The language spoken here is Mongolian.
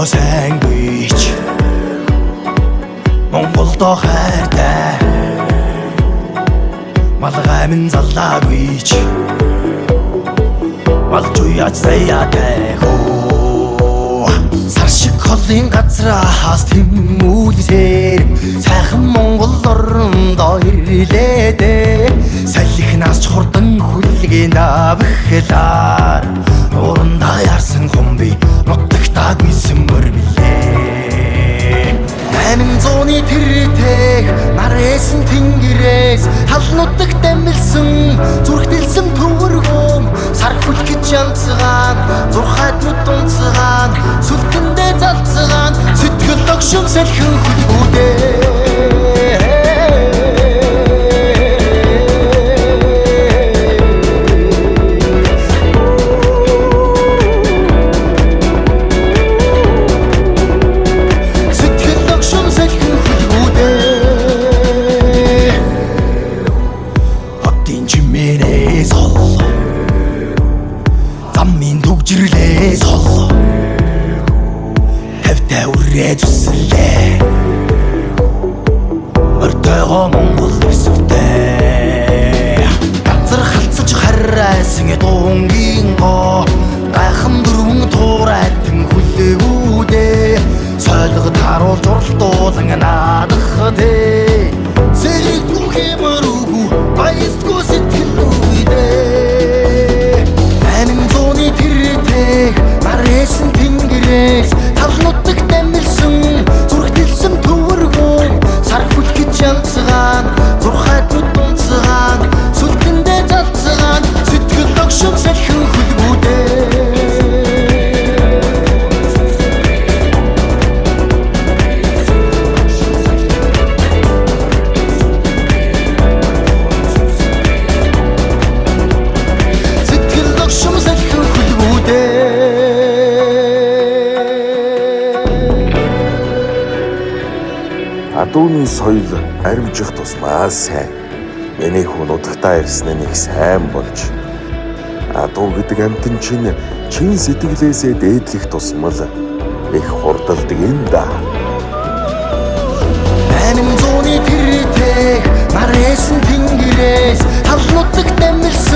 сайн бич Монголдо хайртай Малгай минь заллаагүйч Малж уяач саяатай хөө Сар шиг холын газраас тэмүүлсээр Сайхан Монгол орондоо ирлээдээ Салхинаас хурдан хүлгээ навхлаар Урандаа ярсан хумби нутагтаагүй сүмөр билээ 800-ны тэртэх нарээсэн тэнгэрээс Халнуудах дамилсан зүрхтэлсэн төвөргөм Сар хүлгэж янцгаан зурхайд нүд унцгаан Сүлгэндээ залцгаан сэтгэл огшим салхин хүлгүүдээ Замын төгжрлээ сол Тавтай үрээ зүсэлээ Өртөөгөө Монгол ирсвтэй Газар халцаж харайсан дуунгийн гоо Гайхан дөрвөн туурайтан хүлээгүүдээ Сойлгод харуул журлтуулан наадах дээ Сэрэггүй хэмэрүүгүй баястгүй сэтгэл үйдээ 800-ны тэртэх нарээсэн тэнгэрээс Талнуудах дамилсан зүрхтэлсэн төвөргөм Сар хүлгэж янцгаан зурхайд нүд унцгаан Сүлгэндээ залцгаан сэтгэл огшим салхин хүлгүүдээ Адууны соёл аримжих тусмаа сайн. Миний хүн удахтаа ирсэн нэг сайн болж. Адуу гэдэг амтэн чинь чин сэтгэлээсээ дээдлэх тусмал их хурдалдаг юм да. 800-ны тэртэх нарээсэн тэнгэрээс Талнуудах дамилсан